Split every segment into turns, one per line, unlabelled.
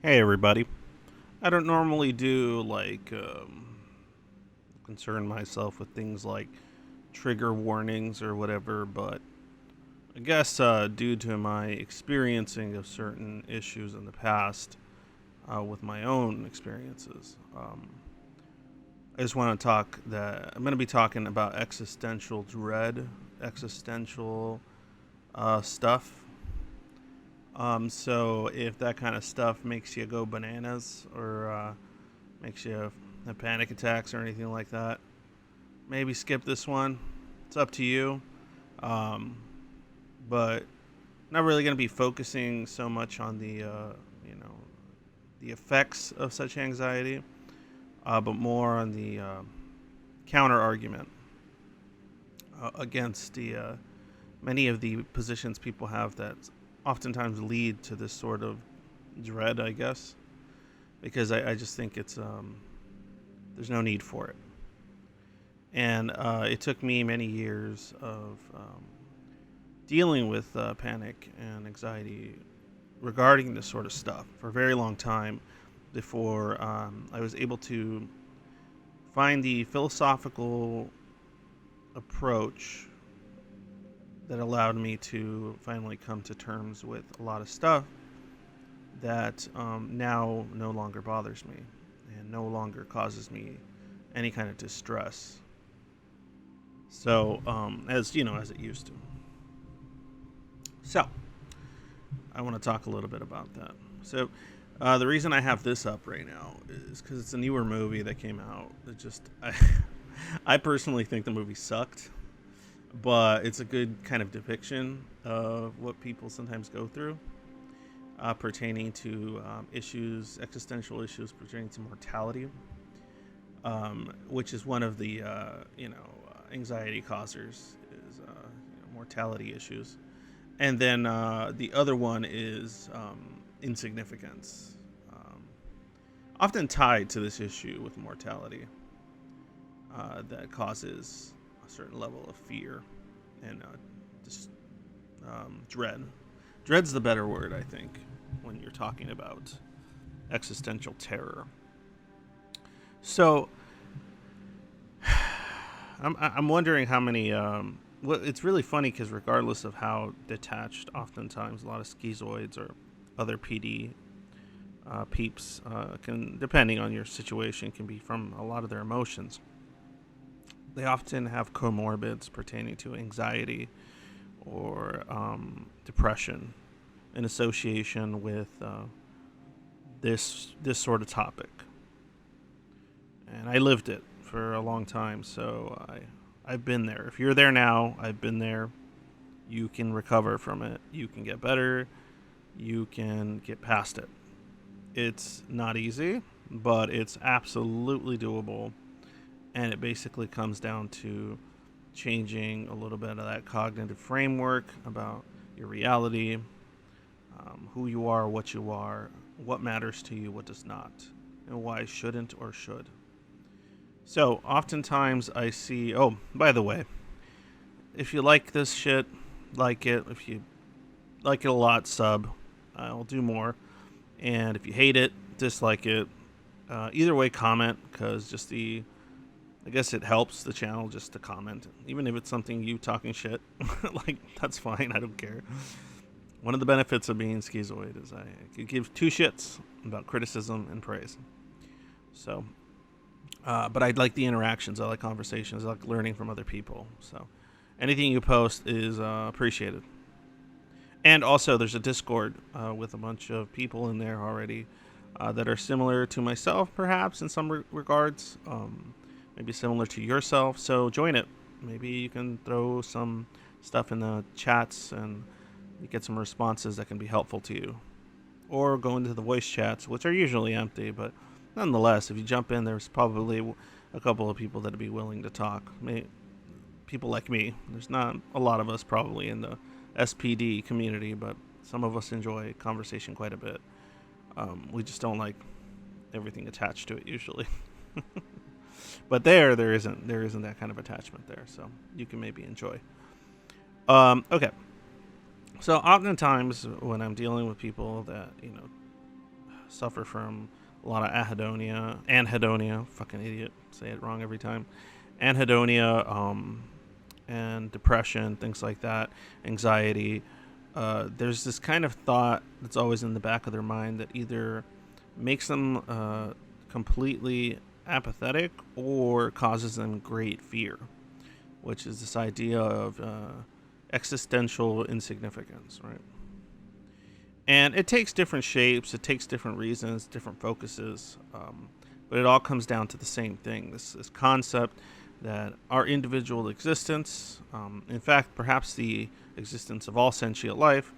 Hey everybody. I don't normally do concern myself with things like trigger warnings or whatever, but I guess due to my experiencing of certain issues in the past with my own experiences, I just want to talk that I'm going to be talking about existential dread, existential stuff. So if that kind of stuff makes you go bananas or makes you have panic attacks or anything like that, maybe skip this one. It's up to you. Um, but not really going to be focusing so much on you know, the effects of such anxiety, but more on the counter argument against the many of the positions people have that oftentimes lead to this sort of dread, I guess, because I just think it's there's no need for it. And it took me many years of dealing with panic and anxiety regarding this sort of stuff for a very long time before I was able to find the philosophical approach that allowed me to finally come to terms with a lot of stuff that now no longer bothers me and no longer causes me any kind of distress. So, as you know, as it used to. So, I want to talk a little bit about that. So, the reason I have this up right now is because it's a newer movie that came out. I personally think the movie sucked, but it's a good kind of depiction of what people sometimes go through pertaining to issues, existential issues pertaining to mortality, which is one of the anxiety causers is mortality issues, and then the other one is insignificance, often tied to this issue with mortality that causes a certain level of fear and just dread. Dread's the better word, I think, when you're talking about existential terror. So I'm wondering how many. Well, it's really funny because regardless of how detached, oftentimes a lot of schizoids or other PD peeps can, depending on your situation, can be from a lot of their emotions. They often have comorbids pertaining to anxiety or depression in association with this sort of topic. And I lived it for a long time, so I've been there. If you're there now, I've been there. You can recover from it. You can get better. You can get past it. It's not easy, but it's absolutely doable. And it basically comes down to changing a little bit of that cognitive framework about your reality, who you are, what matters to you, what does not, and why shouldn't or should. So, oftentimes I see, oh, by the way, if you like this shit, like it. If you like it a lot, sub. I'll do more. And if you hate it, dislike it. Either way, comment, because I guess it helps the channel just to comment. Even if it's something you talking shit, like, that's fine, I don't care. One of the benefits of being schizoid is I could give two shits about criticism and praise. So, but I like the interactions. I like conversations. I like learning from other people. So anything you post is appreciated. And also, there's a Discord with a bunch of people in there already that are similar to myself, perhaps, in some regards. Maybe similar to yourself. So join it. Maybe you can throw some stuff in the chats and you get some responses that can be helpful to you. Or go into the voice chats, which are usually empty, but nonetheless, if you jump in, there's probably a couple of people that'd be willing to talk. People like me. There's not a lot of us probably in the SPD community, but some of us enjoy conversation quite a bit. We just don't like everything attached to it usually. But there isn't that kind of attachment there, so you can maybe enjoy. Okay. So oftentimes when I'm dealing with people that suffer from a lot of anhedonia, fucking idiot, say it wrong every time, anhedonia, and depression, things like that, anxiety. There's this kind of thought that's always in the back of their mind that either makes them completely apathetic or causes them great fear, which is this idea of existential insignificance, right? And it takes different shapes, it takes different reasons, different focuses, but it all comes down to the same thing, this concept that our individual existence, in fact, perhaps the existence of all sentient life,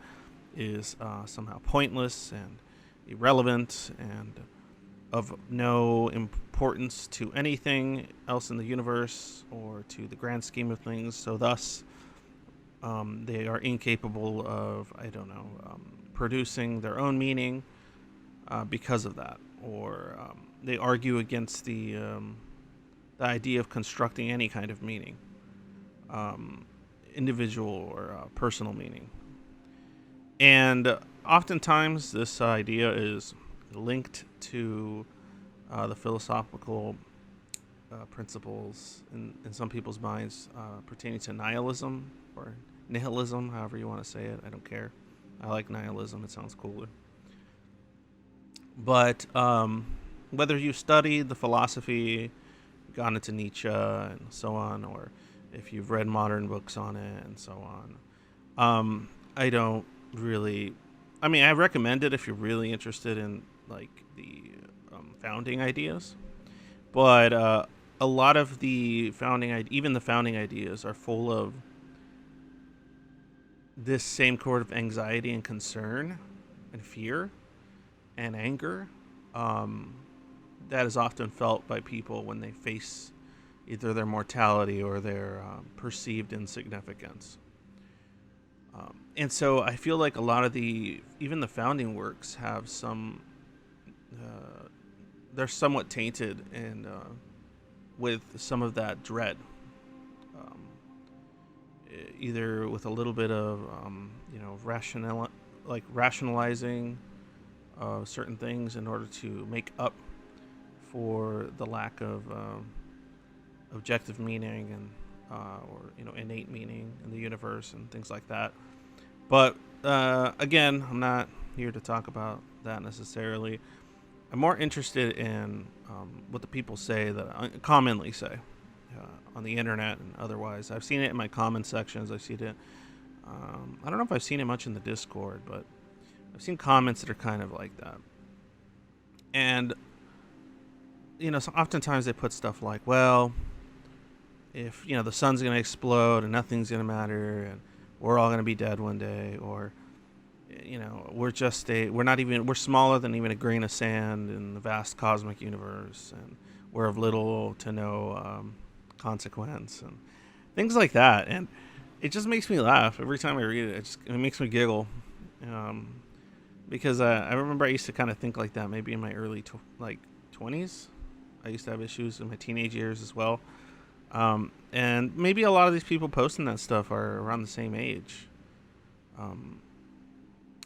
is somehow pointless and irrelevant and of no importance to anything else in the universe or to the grand scheme of things. So thus, they are incapable of, producing their own meaning because of that. Or they argue against the idea of constructing any kind of meaning, individual or personal meaning. And oftentimes this idea is linked to the philosophical principles in some people's minds pertaining to nihilism or nihilism, however you want to say it. I don't care. I like nihilism. It sounds cooler. But whether you studied the philosophy, gone into Nietzsche and so on, or if you've read modern books on it and so on, I don't really... I mean, I recommend it if you're really interested in like the founding ideas, but a lot of the even the founding ideas are full of this same sort of anxiety and concern and fear and anger that is often felt by people when they face either their mortality or their perceived insignificance. And so I feel like a lot of even the founding works have some, they're somewhat tainted and with some of that dread, either with a little bit of, rationalizing certain things in order to make up for the lack of objective meaning and or innate meaning in the universe and things like that. But again, I'm not here to talk about that necessarily. I'm more interested in what the people say that I commonly say on the internet and otherwise. I've seen it in my comment sections. I've seen it. I don't know if I've seen it much in the Discord, but I've seen comments that are kind of like that. And so oftentimes they put stuff like, well, if the sun's going to explode and nothing's going to matter and we're all going to be dead one day, or we're smaller than even a grain of sand in the vast cosmic universe, and we're of little to no consequence and things like that. And it just makes me laugh every time I read it. It makes me giggle, because I remember I used to kind of think like that maybe in my early 20s. I used to have issues in my teenage years as well. And maybe a lot of these people posting that stuff are around the same age.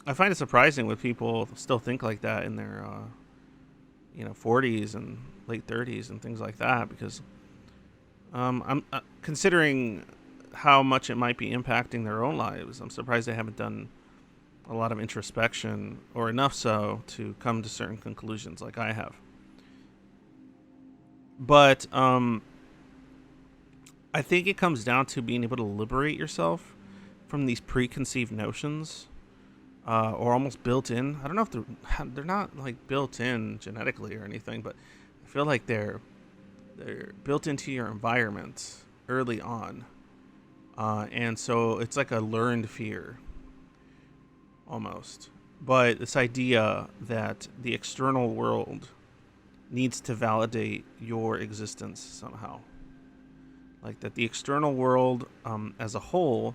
I find it surprising when people still think like that in their 40s and late 30s and things like that, because I'm considering how much it might be impacting their own lives. I'm surprised they haven't done a lot of introspection, or enough so to come to certain conclusions like I have. But I think it comes down to being able to liberate yourself from these preconceived notions, or almost built in. I don't know if they're not like built in genetically or anything, but I feel like they're built into your environment early on, and so it's like a learned fear almost. But this idea that the external world needs to validate your existence somehow. Like that the external world as a whole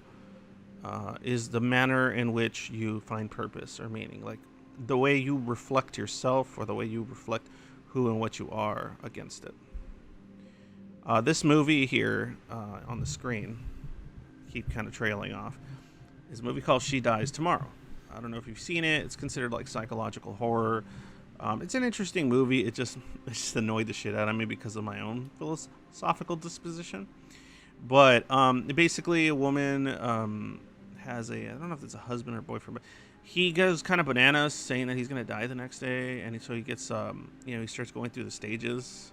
is the manner in which you find purpose or meaning. Like the way you reflect yourself, or the way you reflect who and what you are against it. This movie here on the screen, keep kind of trailing off, is a movie called She Dies Tomorrow. I don't know if you've seen it. It's considered like psychological horror. It's an interesting movie. It just annoyed the shit out of me because of my own philosophical disposition. But basically, a woman has a, I don't know if it's a husband or boyfriend, but he goes kind of bananas, saying that he's gonna die the next day, and so he gets he starts going through the stages,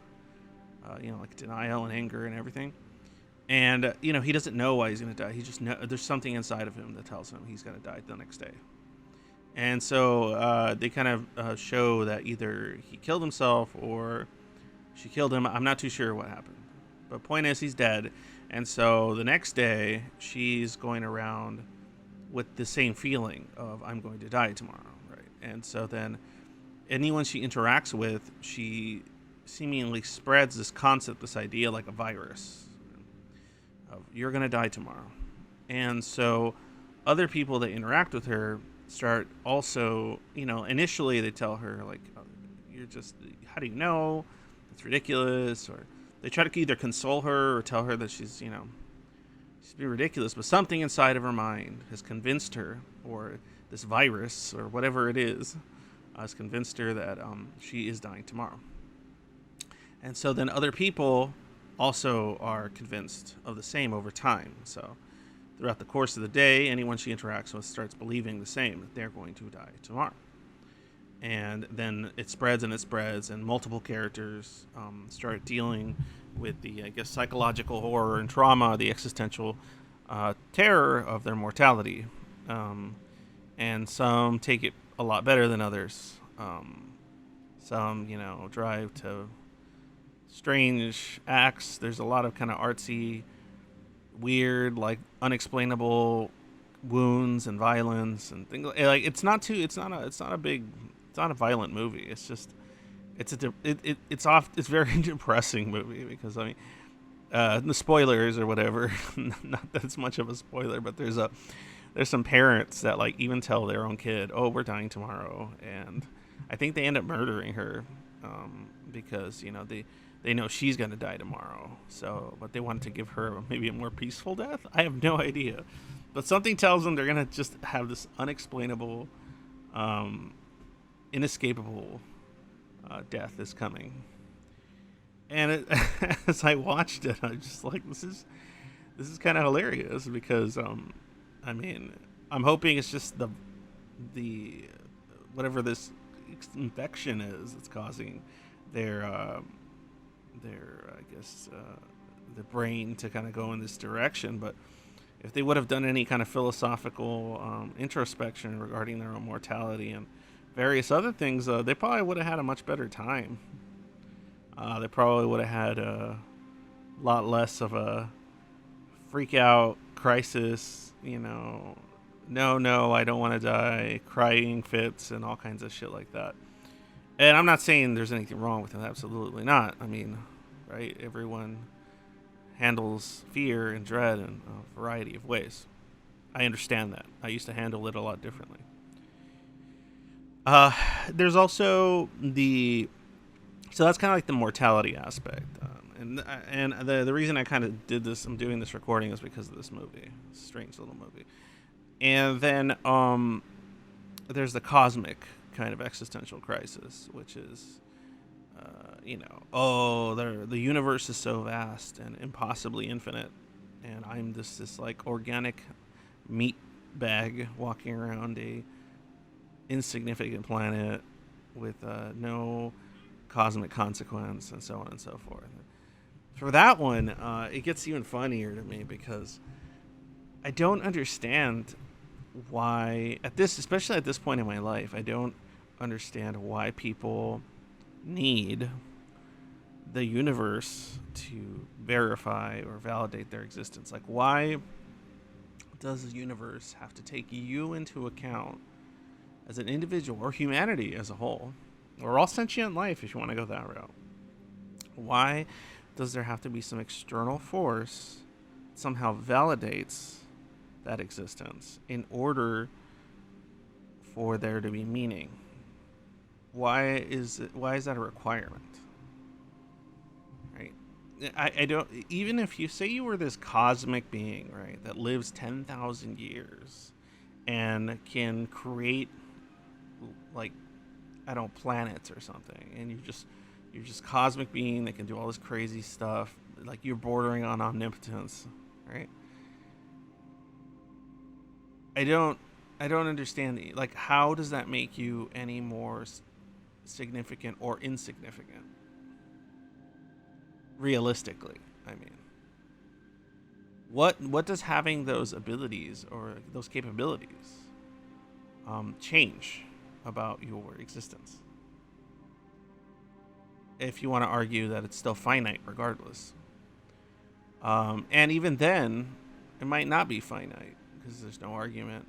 like denial and anger and everything. And he doesn't know why he's gonna die. He just there's something inside of him that tells him he's gonna die the next day. And so they kind of show that either he killed himself or she killed him. I'm not too sure what happened. But point is, he's dead. And so the next day, she's going around with the same feeling of, I'm going to die tomorrow, right? And so then anyone she interacts with, she seemingly spreads this concept, this idea like a virus of, you're going to die tomorrow. And so other people that interact with her start also, initially they tell her, like, oh, you're just, how do you know? It's ridiculous. Or they try to either console her or tell her that she's being ridiculous. But something inside of her mind has convinced her, or this virus or whatever it is, has convinced her that she is dying tomorrow. And so then other people also are convinced of the same over time. So throughout the course of the day, anyone she interacts with starts believing the same, that they're going to die tomorrow. And then it spreads, and multiple characters start dealing with the, I guess, psychological horror and trauma, the existential terror of their mortality. And some take it a lot better than others. Some, drive to strange acts. There's a lot of kind of artsy, weird, like unexplainable wounds and violence and things. Like it's not a violent movie. It's just it's it's very depressing movie because the spoilers or whatever. Not that it's much of a spoiler, but there's some parents that like even tell their own kid, "Oh, we're dying tomorrow," and I think they end up murdering her because they know she's going to die tomorrow. So, but they wanted to give her maybe a more peaceful death. I have no idea. But something tells them they're going to just have this unexplainable, inescapable death is coming. And as I watched it, I was just like, this is kind of hilarious because, I'm hoping it's just the whatever this infection is that's causing their I guess the brain to kind of go in this direction. But if they would have done any kind of philosophical introspection regarding their own mortality and various other things, they probably would have had a much better time. They probably would have had a lot less of a freak out crisis, no, I don't want to die, crying fits and all kinds of shit like that. And I'm not saying there's anything wrong with it. Absolutely not. Right? Everyone handles fear and dread in a variety of ways. I understand that. I used to handle it a lot differently. There's also so that's kind of like the mortality aspect. And the reason I kind of did this, I'm doing this recording, is because of this movie. Strange little movie. And then there's the cosmic kind of existential crisis, which is, the universe is so vast and impossibly infinite, and I'm this like organic meat bag walking around a insignificant planet with no cosmic consequence, and so on and so forth. For that one, it gets even funnier to me because I don't understand why, especially at this point in my life, I don't understand why people need the universe to verify or validate their existence. Like, why does the universe have to take you into account as an individual, or humanity as a whole, or all sentient life if you want to go that route? Why does there have to be some external force that somehow validates that existence in order for there to be meaning? Why is that a requirement? Right? I don't, even if you say you were this cosmic being, right, that lives 10,000 years and can create like I don't, planets or something, and you're just cosmic being that can do all this crazy stuff. Like, you're bordering on omnipotence, right? I don't understand like, how does that make you any more significant or insignificant? Realistically, I mean, what does having those abilities or those capabilities change about your existence? If you want to argue that it's still finite regardless. And even then, it might not be finite because there's no argument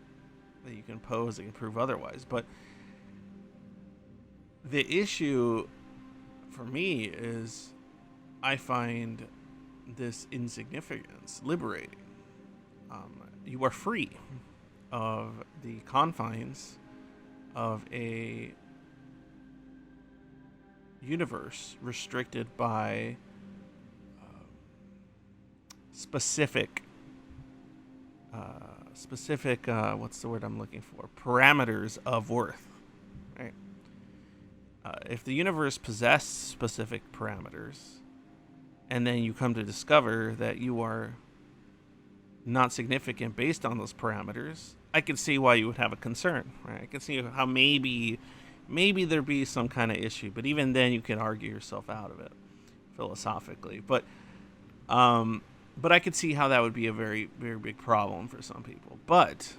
that you can pose that can prove otherwise. But the issue for me is I find this insignificance liberating. You are free of the confines of a universe restricted by specific what's the word I'm looking for, parameters of worth, right? If the universe possessed specific parameters, and then you come to discover that you are not significant based on those parameters, I can see why you would have a concern, right? I can see how maybe there'd be some kind of issue, but even then you can argue yourself out of it philosophically. But I could see how that would be a very, very big problem for some people. But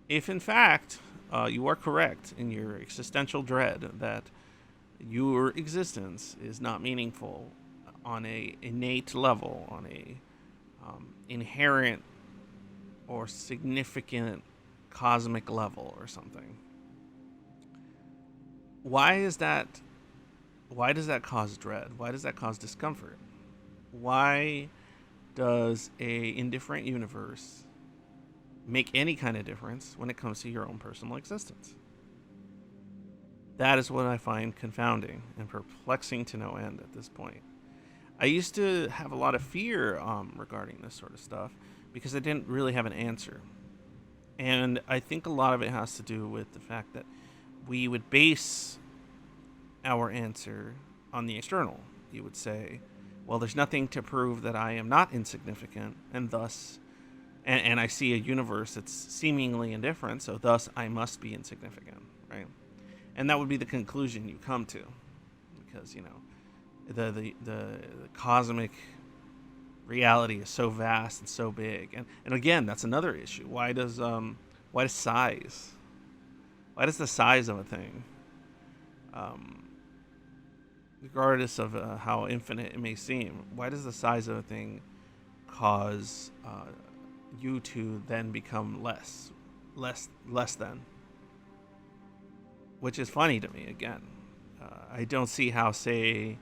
if in fact you are correct in your existential dread that your existence is not meaningful on a innate level, on a inherent or significant cosmic level or something, why does that cause dread? Why does that cause discomfort? Why does a indifferent universe make any kind of difference when it comes to your own personal existence? That is what I find confounding and perplexing to no end at this point. I used to have a lot of fear regarding this sort of stuff because I didn't really have an answer. And I think a lot of it has to do with the fact that we would base our answer on the external. You would say, well, there's nothing to prove that I am not insignificant, and thus, and I see a universe that's seemingly indifferent, so thus I must be insignificant, right? And that would be the conclusion you come to, because, you know, the cosmic reality is so vast and so big, and again, that's another issue. Why does the size of a thing, regardless of how infinite it may seem, why does the size of a thing cause you to then become less than? Which is funny to me. Again, I don't see how, say,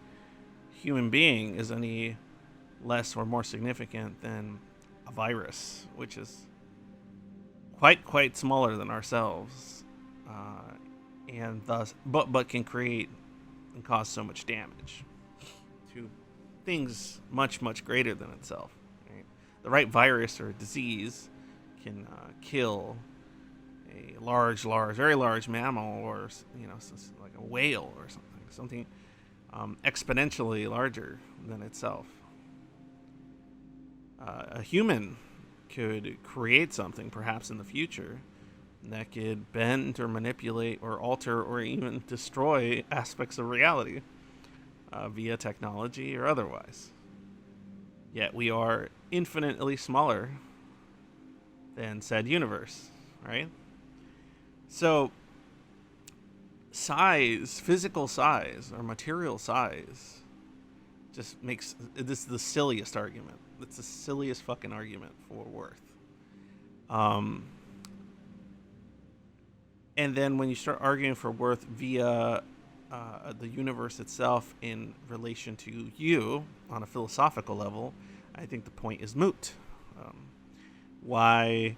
human being is any less or more significant than a virus, which is quite smaller than ourselves, and thus, but can create and cause so much damage to things much greater than itself. Right? The right virus or disease can kill a very large mammal, or, you know, like a whale or something exponentially larger than itself. A human could create something, perhaps in the future, that could bend or manipulate or alter or even destroy aspects of reality via technology or otherwise. Yet we are infinitely smaller than said universe, right? So size, physical size or material size, just makes this the silliest argument. It's the silliest fucking argument for worth. And then when you start arguing for worth via the universe itself in relation to you on a philosophical level, I think the point is moot. Why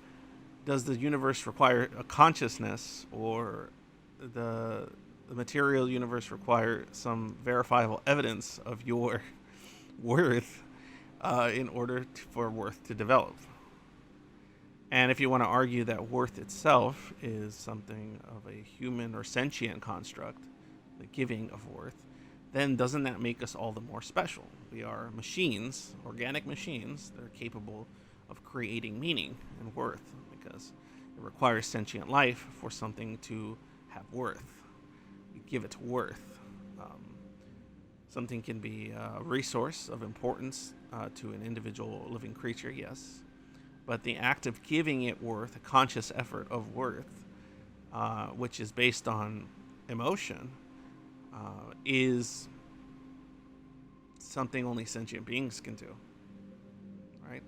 does the universe require a consciousness, or the material universe require some verifiable evidence of your worth in order for worth to develop? And if you want to argue that worth itself is something of a human or sentient construct, the giving of worth, then doesn't that make us all the more special? We are machines, organic machines, that are capable of creating meaning and worth, because it requires sentient life for something to have worth. You give it worth. Something can be a resource of importance to an individual living creature, yes. But the act of giving it worth, a conscious effort of worth, which is based on emotion, is something only sentient beings can do, right?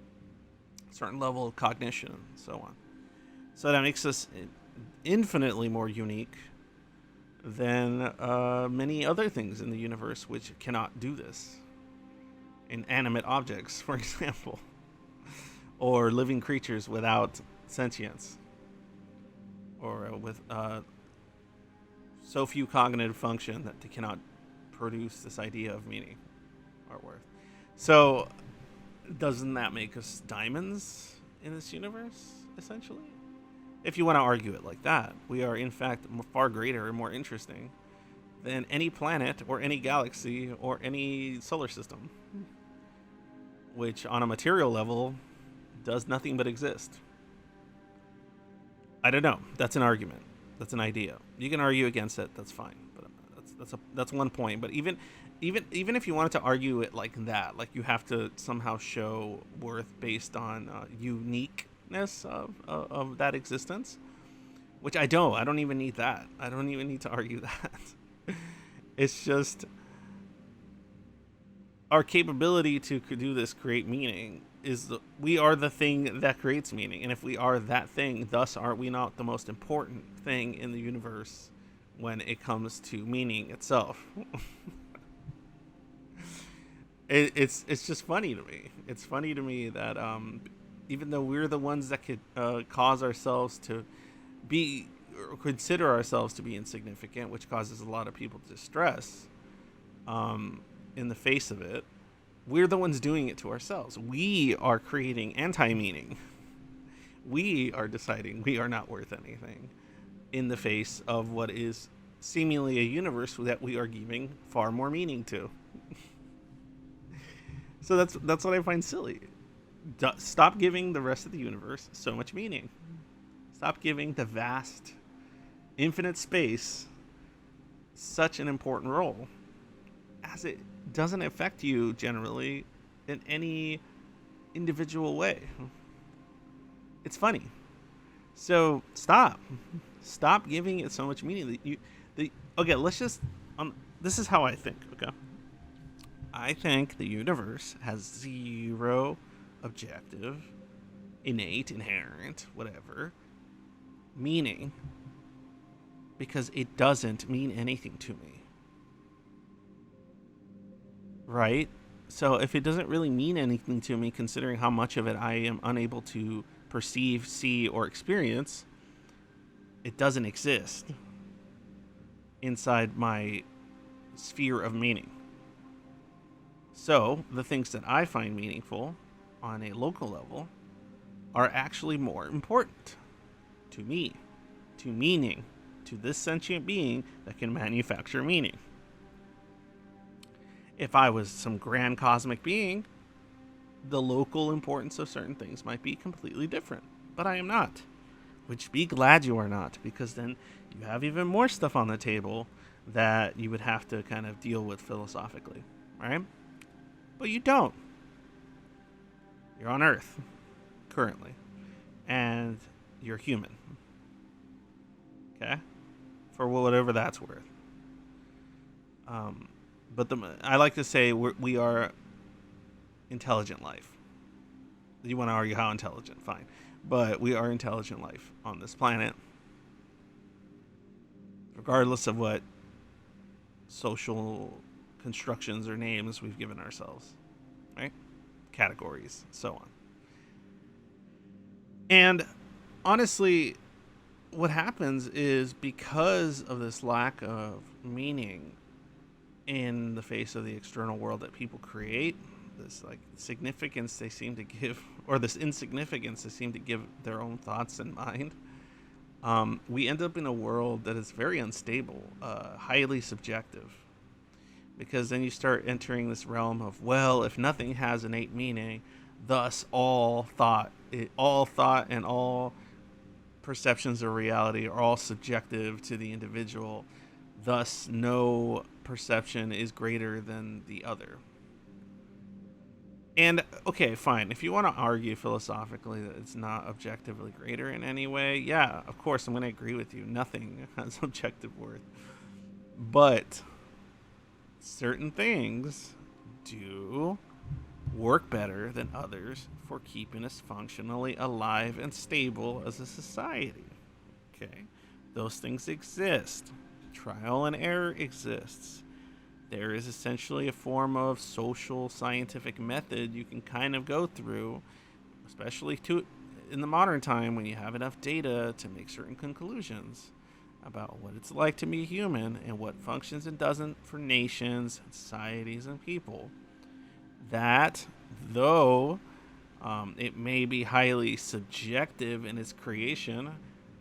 A certain level of cognition and so on. So that makes us infinitely more unique than many other things in the universe which cannot do this. Inanimate objects, for example, or living creatures without sentience, or with so few cognitive function that they cannot produce this idea of meaning or worth. So doesn't that make us diamonds in this universe, essentially? If you want to argue it like that, we are in fact far greater and more interesting than any planet or any galaxy or any solar system, which on a material level does nothing but exist. I don't know. That's an argument. That's an idea. You can argue against it. That's fine. But that's one point. But even if you wanted to argue it like that, like you have to somehow show worth based on uniqueness of that existence, which I don't. I don't even need that. I don't even need to argue that. It's just our capability to do this, create meaning, we are the thing that creates meaning. And if we are that thing, thus are we not the most important thing in the universe when it comes to meaning itself? It's just funny to me. It's funny to me that even though we're the ones that could cause ourselves to be, or consider ourselves to be insignificant, which causes a lot of people distress in the face of it, we're the ones doing it to ourselves. We are creating anti-meaning. We are deciding we are not worth anything in the face of what is seemingly a universe that we are giving far more meaning to. So that's what I find silly. Stop giving the rest of the universe so much meaning. Stop giving the vast, infinite space such an important role, as it doesn't affect you generally in any individual way. It's funny. So stop giving it so much meaning. Okay, let's just this is how I think. Okay, I think the universe has zero objective, innate, inherent, whatever meaning, because it doesn't mean anything to me. Right? So if it doesn't really mean anything to me, considering how much of it I am unable to perceive, see, or experience, it doesn't exist inside my sphere of meaning. So the things that I find meaningful on a local level are actually more important to me, to meaning, to this sentient being that can manufacture meaning. If I was some grand cosmic being, the local importance of certain things might be completely different. But I am not. Which, be glad you are not, because then you have even more stuff on the table that you would have to kind of deal with philosophically, right? But you don't. You're on Earth, currently. And you're human. Okay? For whatever that's worth. But I like to say we are intelligent life. You want to argue how intelligent, fine. But we are intelligent life on this planet. Regardless of what social constructions or names we've given ourselves. Right? Categories, so on. And honestly, what happens is, because of this lack of meaning in the face of the external world that people create, this like significance they seem to give or this insignificance they seem to give their own thoughts in mind, we end up in a world that is very unstable, highly subjective. Because then you start entering this realm of, well, if nothing has innate meaning, thus all thought and all perceptions of reality are all subjective to the individual. Thus, no perception is greater than the other. And okay, fine. If you want to argue philosophically that it's not objectively greater in any way, yeah, of course, I'm going to agree with you. Nothing has objective worth. But certain things do work better than others for keeping us functionally alive and stable as a society. Okay? Those things exist. Trial and error exists. There is essentially a form of social scientific method you can kind of go through, especially in the modern time when you have enough data to make certain conclusions about what it's like to be human and what functions and doesn't for nations, societies, and people. That, though it may be highly subjective in its creation,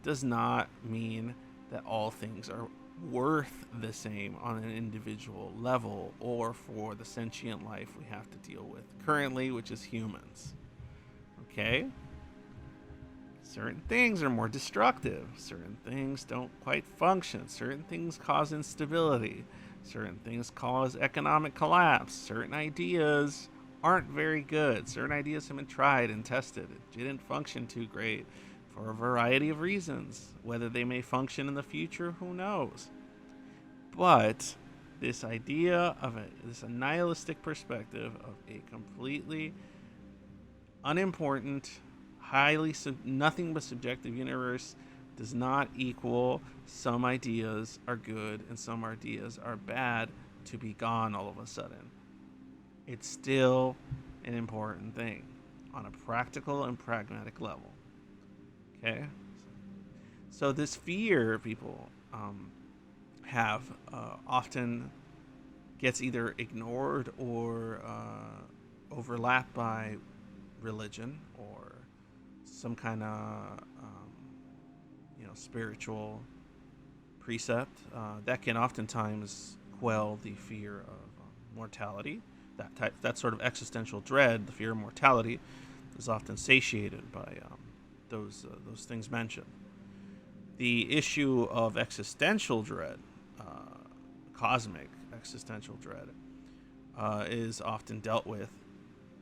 does not mean that all things are worth the same on an individual level or for the sentient life we have to deal with currently, which is humans. Okay? Certain things are more destructive. Certain things don't quite function. Certain things cause instability. Certain things cause economic collapse. Certain ideas aren't very good. Certain ideas have been tried and tested. It didn't function too great for a variety of reasons. Whether they may function in the future, who knows? But this idea of this nihilistic perspective of a completely unimportant, nothing but subjective universe does not equal some ideas are good and some ideas are bad to be gone all of a sudden. It's still an important thing on a practical and pragmatic level. Okay? So this fear people have often gets either ignored or overlapped by religion or some kind of spiritual precept that can oftentimes quell the fear of mortality. That sort of existential dread, the fear of mortality, is often satiated by those things mentioned. The issue of existential dread, cosmic existential dread, is often dealt with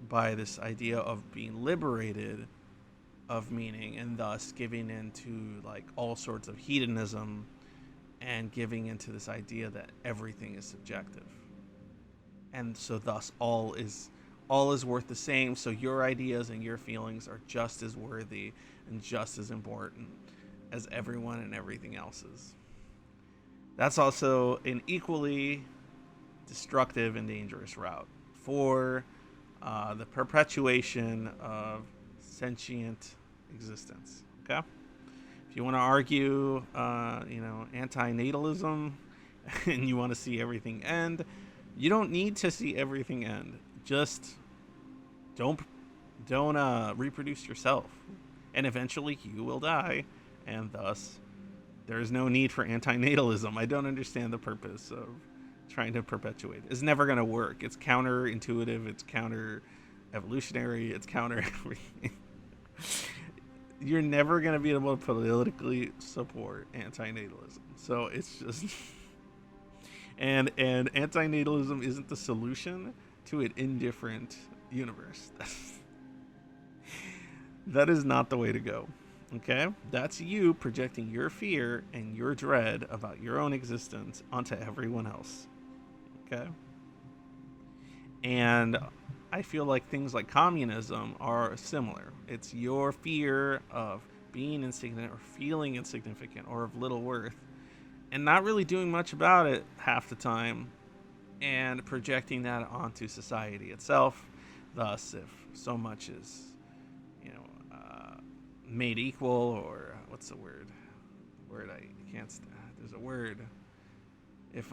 by this idea of being liberated of meaning and thus giving into like all sorts of hedonism and giving into this idea that everything is subjective, and so thus all is worth the same, so your ideas and your feelings are just as worthy and just as important as everyone and everything else's. That's also an equally destructive and dangerous route for the perpetuation of sentient existence. Okay, if you want to argue, antinatalism, and you want to see everything end, you don't need to see everything end. Just don't reproduce yourself, and eventually you will die, and thus there is no need for antinatalism. I don't understand the purpose of trying to perpetuate. It's never going to work. It's counterintuitive. It's counter evolutionary. It's counter everything. You're never going to be able to politically support antinatalism. So it's just and antinatalism isn't the solution to an indifferent universe. That is not the way to go. Okay? That's you projecting your fear and your dread about your own existence onto everyone else. Okay? And I feel like things like communism are similar. It's your fear of being insignificant or feeling insignificant or of little worth and not really doing much about it half the time and projecting that onto society itself. Thus, if so much is, made equal, or what's the word? I can't. There's a word. If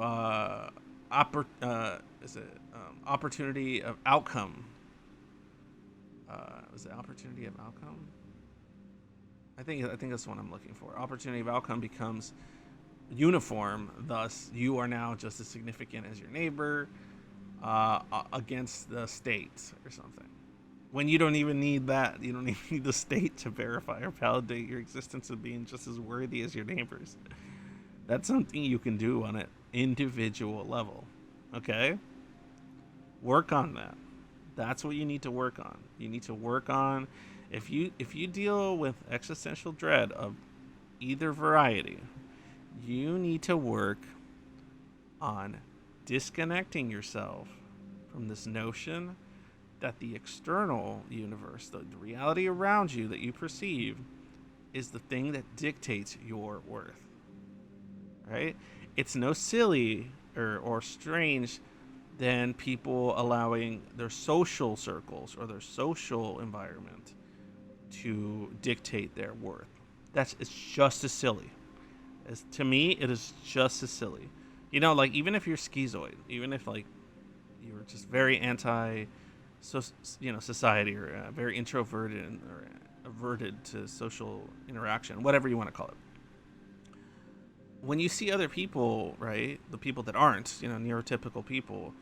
opportunity of outcome Was it opportunity of outcome? I think that's the one I'm looking for. Opportunity of outcome becomes uniform. Thus, you are now just as significant as your neighbor against the state or something. When you don't even need that, you don't even need the state to verify or validate your existence of being just as worthy as your neighbors. That's something you can do on an individual level. Okay? Work on that. That's what you need to work on. You need to work on if you deal with existential dread of either variety, you need to work on disconnecting yourself from this notion that the external universe, the reality around you that you perceive, is the thing that dictates your worth. Right? It's no silly or strange than people allowing their social circles or their social environment to dictate their worth. It's just as silly. To me, it is just as silly. You know, like even if you're schizoid, even if like you're just very anti, society or very introverted or averted to social interaction, whatever you want to call it. When you see other people, right, the people that aren't, neurotypical people,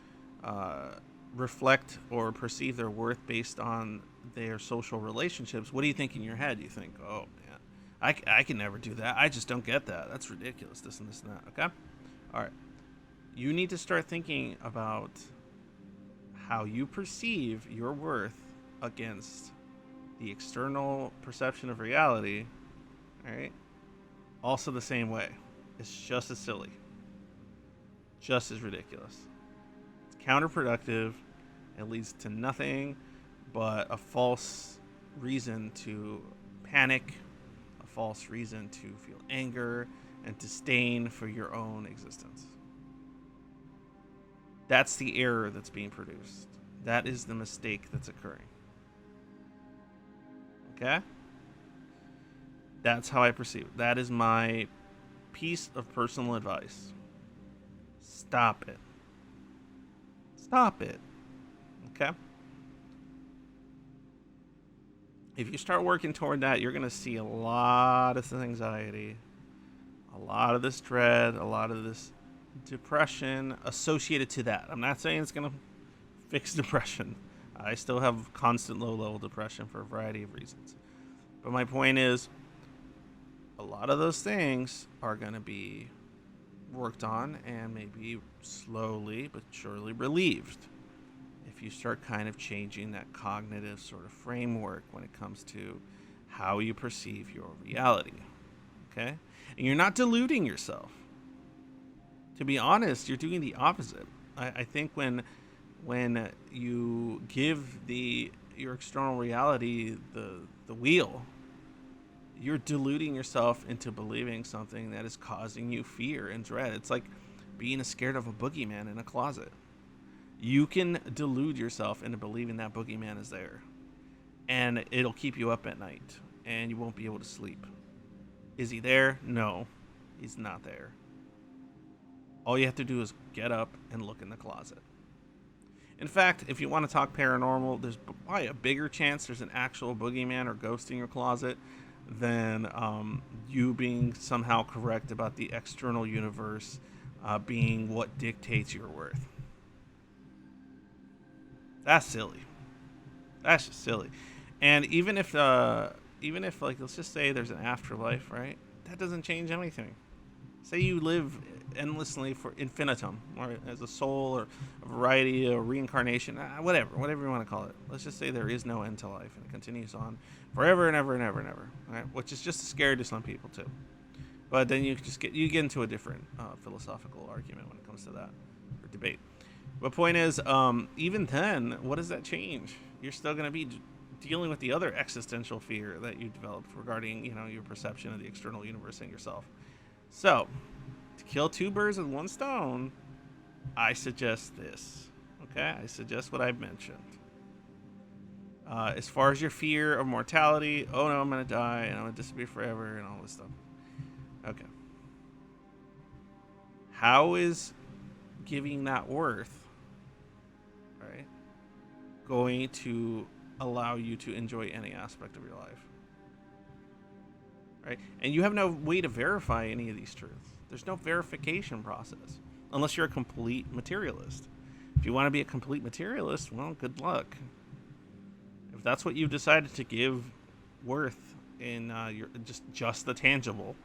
reflect or perceive their worth based on their social relationships, what do you think in your head? You think, oh, man, I can never do that. I just don't get that. That's ridiculous, this and this and that, okay? All right. You need to start thinking about how you perceive your worth against the external perception of reality, all right? Also the same way. It's just as silly. Just as ridiculous. It's counterproductive. It leads to nothing but a false reason to panic, a false reason to feel anger and disdain for your own existence. That's the error that's being produced. That is the mistake that's occurring. Okay? That's how I perceive it. That is my piece of personal advice. Stop it. Stop it. Okay? If you start working toward that, you're going to see a lot of this anxiety, a lot of this dread, a lot of this depression associated to that. I'm not saying it's going to fix depression. I still have constant low-level depression for a variety of reasons. But my point is, a lot of those things are going to be worked on and maybe slowly but surely relieved if you start kind of changing that cognitive sort of framework when it comes to how you perceive your reality. Okay? And you're not deluding yourself. To be honest, you're doing the opposite. I think when you give your external reality the wheel, you're deluding yourself into believing something that is causing you fear and dread. It's like being scared of a boogeyman in a closet. You can delude yourself into believing that boogeyman is there, and it'll keep you up at night, and you won't be able to sleep. Is he there? No, he's not there. All you have to do is get up and look in the closet. In fact, if you want to talk paranormal, there's probably a bigger chance there's an actual boogeyman or ghost in your closet than you being somehow correct about the external universe being what dictates your worth. That's silly. That's just silly. And even if like, let's just say there's an afterlife, right? That doesn't change anything. Say you live endlessly for infinitum, or as a soul, or a variety, or reincarnation, whatever you want to call it. Let's just say there is no end to life, and it continues on forever and ever and ever and ever, right? Which is just scary to some people too. But then you get into a different philosophical argument when it comes to that, or debate. But point is, even then, what does that change? You're still going to be dealing with the other existential fear that you developed regarding, your perception of the external universe and yourself. So, to kill two birds with one stone, I suggest this. Okay? I suggest what I've mentioned. As far as your fear of mortality, oh no, I'm going to die and I'm going to disappear forever and all this stuff. Okay. How is giving that worth, right, going to allow you to enjoy any aspect of your life. Right? And you have no way to verify any of these truths. There's no verification process unless you're a complete materialist. If you want to be a complete materialist, well, good luck. If that's what you've decided to give worth in your just the tangible,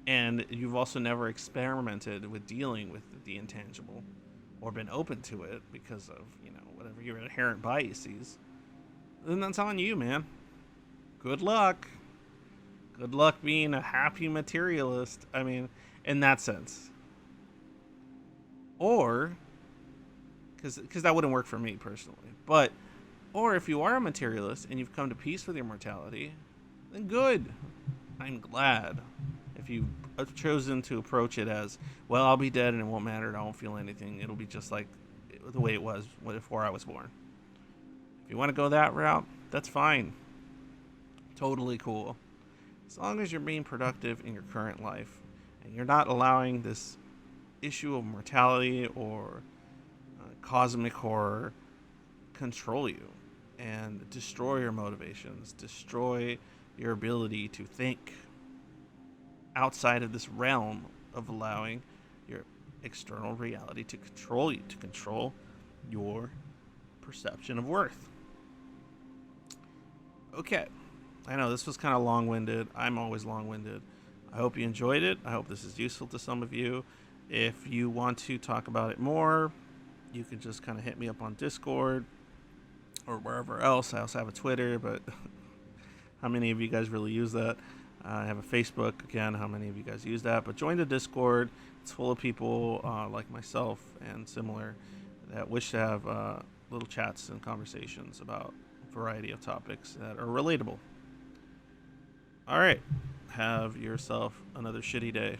and you've also never experimented with dealing with the intangible or been open to it because of, whatever your inherent biases, then that's on you, man. Good luck. Good luck being a happy materialist. I mean, in that sense. Or, because that wouldn't work for me personally. But, or if you are a materialist and you've come to peace with your mortality, then good. I'm glad. If you've chosen to approach it as, well, I'll be dead and it won't matter, I won't feel anything, it'll be just like the way it was before I was born. If you want to go that route, that's fine. Totally cool. As long as you're being productive in your current life and you're not allowing this issue of mortality or cosmic horror control you and destroy your motivations, destroy your ability to think outside of this realm of allowing your external reality to control you, to control your perception of worth. Okay. I know this was kind of long-winded. I'm always long-winded. I hope you enjoyed it. I hope this is useful to some of you. If you want to talk about it more, you can just kind of hit me up on Discord or wherever else. I also have a Twitter, but how many of you guys really use that? I have a Facebook, again, how many of you guys use that? But join the Discord. It's full of people like myself and similar that wish to have little chats and conversations about a variety of topics that are relatable. All right. Have yourself another shitty day.